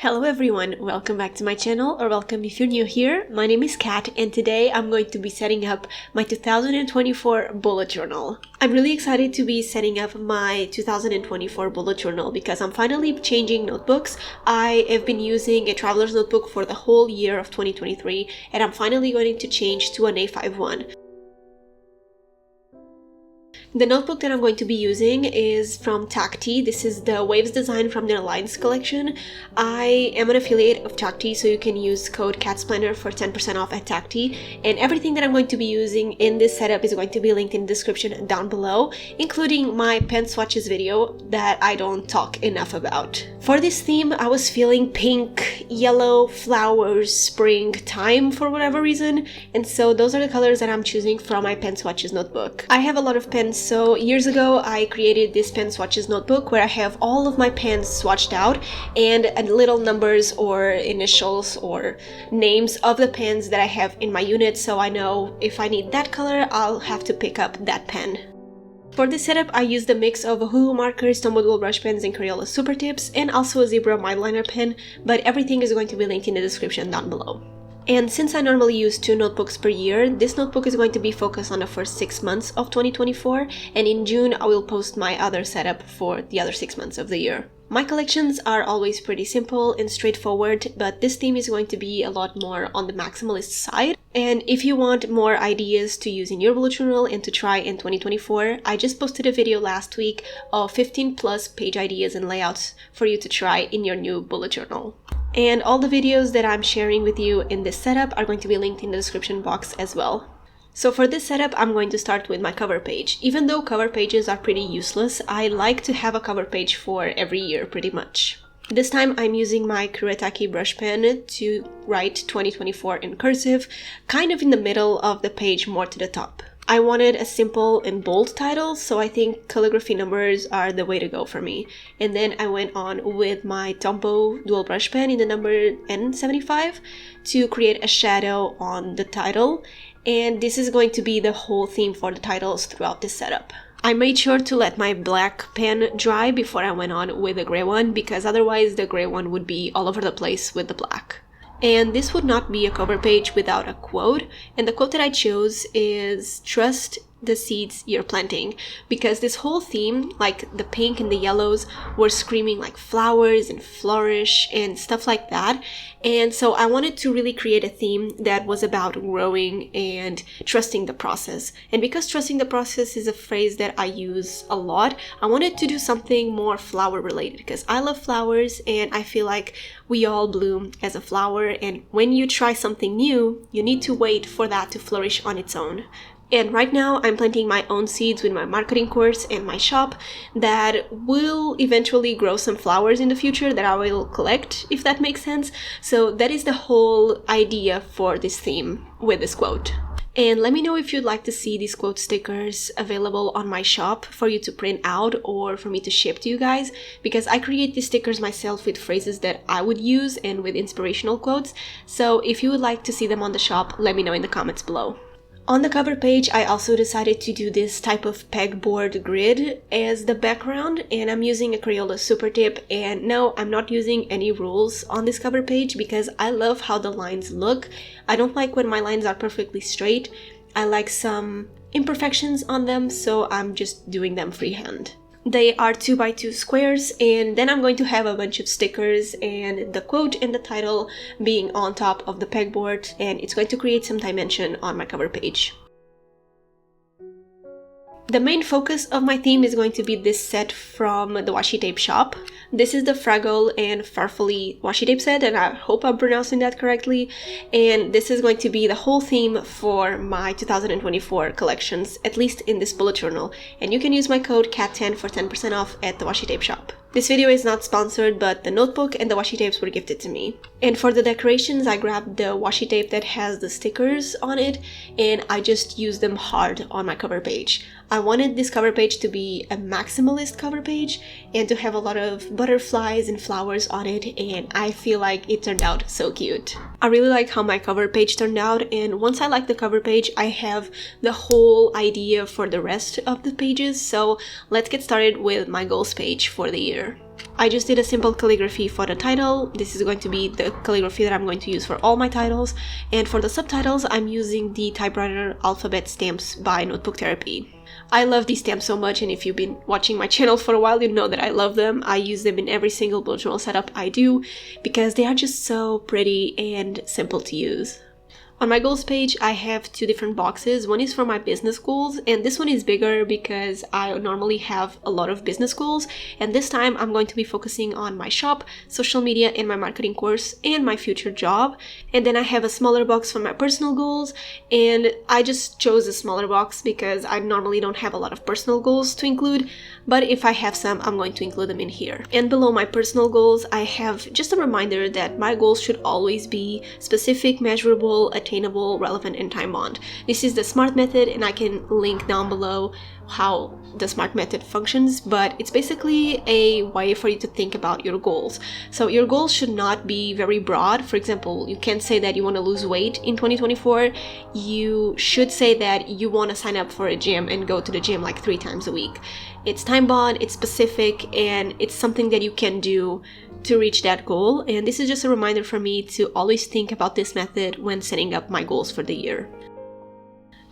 Hello everyone, welcome back to my channel, or welcome if you're new here. My name is Kat and today I'm going to be setting up my 2024 bullet journal. I'm really excited to be setting up my 2024 bullet journal because I'm finally changing notebooks. I have been using a traveler's notebook for the whole year of 2023 and I'm finally going to change to an A5 one. The notebook that I'm going to be using is from Tacti. This is the Waves design from their Lines collection. I am an affiliate of Tacti, so you can use code catsplanner for 10% off at Tacti. And everything that I'm going to be using in this setup is going to be linked in the description down below, including my pen swatches video that I don't talk enough about. For this theme, I was feeling pink, yellow, flowers, springtime for whatever reason, and so those are the colors that I'm choosing from my pen swatches notebook. I have a lot of pens. So years ago I created this pen swatches notebook where I have all of my pens swatched out and little numbers or initials or names of the pens that I have in my unit, so I know if I need that color I'll have to pick up that pen. For this setup I used a mix of Hoohoo markers, Tombow dual brush pens and Crayola super tips, and also a Zebra Mindliner pen, but everything is going to be linked in the description down below. And since I normally use 2 notebooks per year, this notebook is going to be focused on the first 6 months of 2024, and in June I will post my other setup for the other 6 months of the year. My collections are always pretty simple and straightforward, but this theme is going to be a lot more on the maximalist side. And if you want more ideas to use in your bullet journal and to try in 2024, I just posted a video last week of 15 plus page ideas and layouts for you to try in your new bullet journal. And all the videos that I'm sharing with you in this setup are going to be linked in the description box as well. So for this setup, I'm going to start with my cover page. Even though cover pages are pretty useless, I like to have a cover page for every year pretty much. This time I'm using my Kuretake brush pen to write 2024 in cursive, kind of in the middle of the page, more to the top. I wanted a simple and bold title, so I think calligraphy numbers are the way to go for me. And then I went on with my Tombow dual brush pen in the number N75 to create a shadow on the title. And this is going to be the whole theme for the titles throughout this setup. I made sure to let my black pen dry before I went on with the gray one, because otherwise the gray one would be all over the place with the black. And this would not be a cover page without a quote, and the quote that I chose is "Trust the seeds you're planting," because this whole theme, like the pink and the yellows, were screaming like flowers and flourish and stuff like that. And so I wanted to really create a theme that was about growing and trusting the process. And because trusting the process is a phrase that I use a lot, I wanted to do something more flower related because I love flowers and I feel like we all bloom as a flower, and when you try something new, you need to wait for that to flourish on its own. And right now I'm planting my own seeds with my marketing course and my shop that will eventually grow some flowers in the future that I will collect, if that makes sense. So that is the whole idea for this theme with this quote. And let me know if you'd like to see these quote stickers available on my shop for you to print out or for me to ship to you guys, because I create these stickers myself with phrases that I would use and with inspirational quotes. So if you would like to see them on the shop, let me know in the comments below. On the cover page, I also decided to do this type of pegboard grid as the background, and I'm using a Crayola super tip. And no, I'm not using any rules on this cover page because I love how the lines look. I don't like when my lines are perfectly straight. I like some imperfections on them, so I'm just doing them freehand. They are 2x2 squares, and then I'm going to have a bunch of stickers and the quote and the title being on top of the pegboard, and it's going to create some dimension on my cover page. The main focus of my theme is going to be this set from the washi tape shop. This is the Fraggle and Farfully washi tape set, and I hope I'm pronouncing that correctly. And this is going to be the whole theme for my 2024 collections, at least in this bullet journal. And you can use my code CAT10 for 10% off at the washi tape shop. This video is not sponsored, but the notebook and the washi tapes were gifted to me. And for the decorations, I grabbed the washi tape that has the stickers on it, and I just used them hard on my cover page. I wanted this cover page to be a maximalist cover page and to have a lot of butterflies and flowers on it, and I feel like it turned out so cute. I really like how my cover page turned out, and once I like the cover page, I have the whole idea for the rest of the pages. So let's get started with my goals page for the year. I just did a simple calligraphy for the title. This is going to be the calligraphy that I'm going to use for all my titles. And for the subtitles, I'm using the typewriter alphabet stamps by Notebook Therapy. I love these stamps so much, and if you've been watching my channel for a while, you know that I love them. I use them in every single bullet journal setup I do because they are just so pretty and simple to use. On my goals page, I have two different boxes. One is for my business goals, and this one is bigger because I normally have a lot of business goals, and this time I'm going to be focusing on my shop, social media, and my marketing course, and my future job. And then I have a smaller box for my personal goals, and I just chose a smaller box because I normally don't have a lot of personal goals to include, but if I have some, I'm going to include them in here. And below my personal goals, I have just a reminder that my goals should always be specific, measurable, attainable, relevant, and time-bound. This is the SMART method, and I can link down below how the SMART method functions, but it's basically a way for you to think about your goals. So your goals should not be very broad. For example, you can't say that you want to lose weight in 2024. You should say that you want to sign up for a gym and go to the gym like 3 times a week. It's time-bound, it's specific, and it's something that you can do to reach that goal. And this is just a reminder for me to always think about this method when setting up my goals for the year.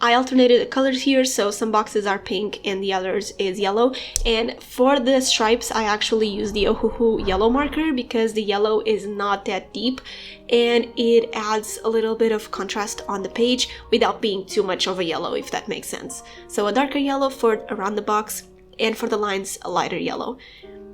I alternated the colors here, so some boxes are pink and the others is yellow. And for the stripes, I actually use the Ohuhu yellow marker because the yellow is not that deep and it adds a little bit of contrast on the page without being too much of a yellow, if that makes sense. So a darker yellow for around the box, and for the lines, a lighter yellow.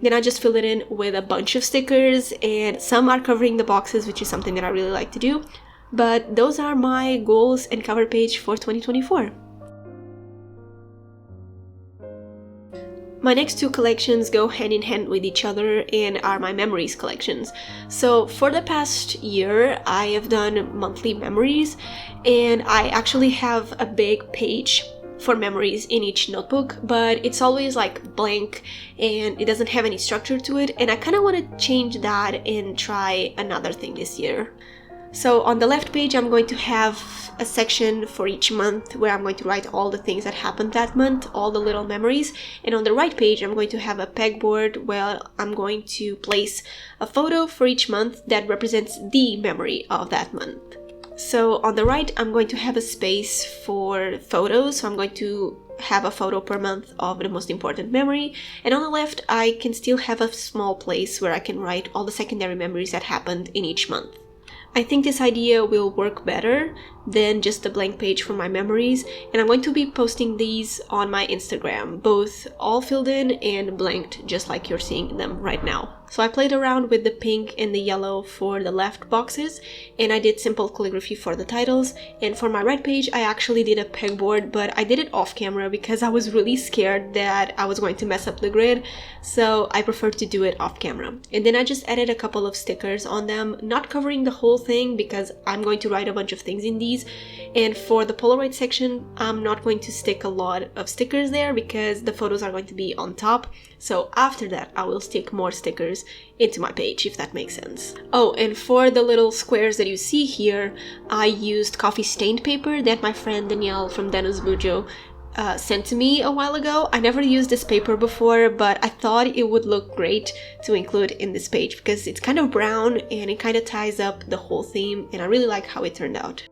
Then I just fill it in with a bunch of stickers, and some are covering the boxes, which is something that I really like to do. But those are my goals and cover page for 2024. My next two collections go hand in hand with each other and are my memories collections. So for the past year, I have done monthly memories, and I actually have a big page for memories in each notebook, but it's always like blank and it doesn't have any structure to it, and I kind of want to change that and try another thing this year. So on the left page, I'm going to have a section for each month where I'm going to write all the things that happened that month, all the little memories. And on the right page, I'm going to have a pegboard where I'm going to place a photo for each month that represents the memory of that month. So on the right, I'm going to have a space for photos. So I'm going to have a photo per month of the most important memory. And on the left, I can still have a small place where I can write all the secondary memories that happened in each month. I think this idea will work better than just a blank page for my memories, and I'm going to be posting these on my Instagram, both all filled in and blanked, just like you're seeing them right now. So I played around with the pink and the yellow for the left boxes, and I did simple calligraphy for the titles. And for my right page, I actually did a pegboard, but I did it off camera because I was really scared that I was going to mess up the grid, so I preferred to do it off camera. And then I just added a couple of stickers on them, not covering the whole thing because I'm going to write a bunch of things in these. And for the Polaroid section, I'm not going to stick a lot of stickers there because the photos are going to be on top. So after that, I will stick more stickers into my page, if that makes sense. Oh, and for the little squares that you see here, I used coffee stained paper that my friend Danielle from Dana's Bujo sent to me a while ago. I never used this paper before, but I thought it would look great to include in this page because it's kind of brown and it kind of ties up the whole theme, and I really like how it turned out.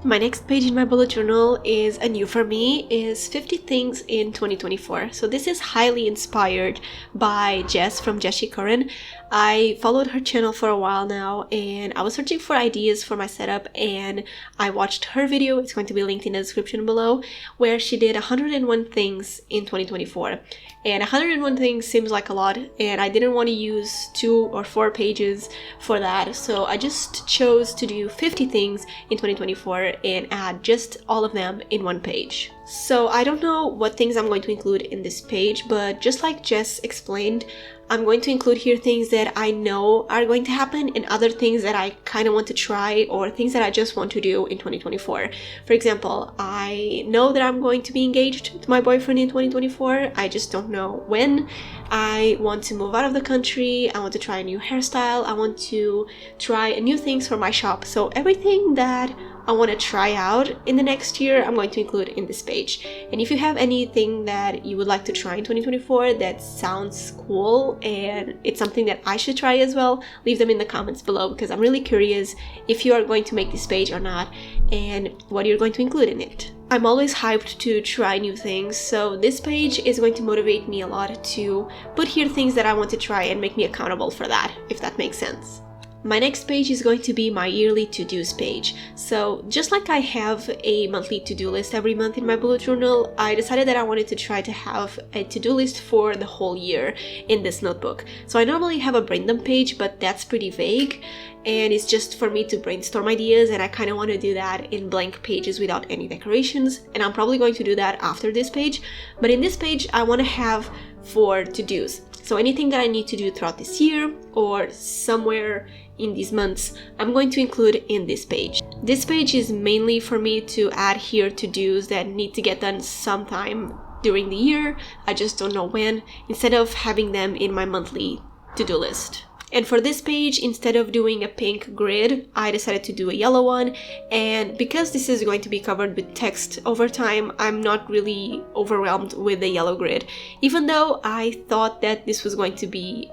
My next page in my bullet journal is a new for me, is 50 things in 2024. So this is highly inspired by Jess from Jessie Curran. I followed her channel for a while now, and I was searching for ideas for my setup, and I watched her video, it's going to be linked in the description below, where she did 101 things in 2024. And 101 things seems like a lot, and I didn't want to use 2 or 4 pages for that, so I just chose to do 50 things in 2024 and add just all of them in one page. So I don't know what things I'm going to include in this page, but just like Jess explained, I'm going to include here things that I know are going to happen and other things that I kind of want to try or things that I just want to do in 2024. For example, I know that I'm going to be engaged to my boyfriend in 2024. I just don't know when. I want to move out of the country. I want to try a new hairstyle. I want to try new things for my shop. So everything that I want to try out in the next year, I'm going to include in this page. And if you have anything that you would like to try in 2024 that sounds cool and it's something that I should try as well, leave them in the comments below, because I'm really curious if you are going to make this page or not and what you're going to include in it. I'm always hyped to try new things, so this page is going to motivate me a lot to put here things that I want to try and make me accountable for that, if that makes sense. My next page is going to be my yearly to-dos page. So just like I have a monthly to-do list every month in my bullet journal, I decided that I wanted to try to have a to-do list for the whole year in this notebook. So I normally have a brain dump page, but that's pretty vague, and it's just for me to brainstorm ideas, and I kind of want to do that in blank pages without any decorations, and I'm probably going to do that after this page. But in this page, I want to have 4 to-dos. So anything that I need to do throughout this year or somewhere in these months, I'm going to include in this page. This page is mainly for me to add here to-dos that need to get done sometime during the year, I just don't know when, instead of having them in my monthly to-do list. And for this page, instead of doing a pink grid, I decided to do a yellow one, and because this is going to be covered with text over time, I'm not really overwhelmed with the yellow grid, even though I thought that this was going to be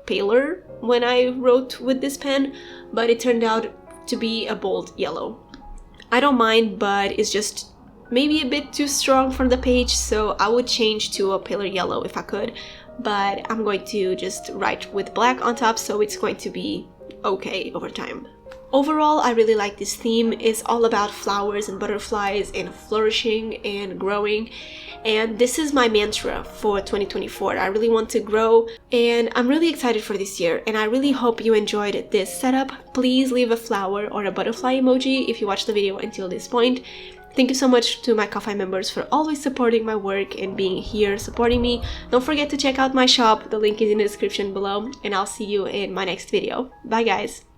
paler when I wrote with this pen, but it turned out to be a bold yellow. I don't mind, but it's just maybe a bit too strong for the page, so I would change to a paler yellow if I could. But I'm going to just write with black on top, so it's going to be okay over time. Overall, I really like this theme. It's all about flowers and butterflies and flourishing and growing, and this is my mantra for 2024. I really want to grow, and I'm really excited for this year, and I really hope you enjoyed this setup. Please leave a flower or a butterfly emoji if you watched the video until this point. Thank you so much to my Ko-Fi members for always supporting my work and being here supporting me. Don't forget to check out my shop, the link is in the description below, and I'll see you in my next video. Bye guys!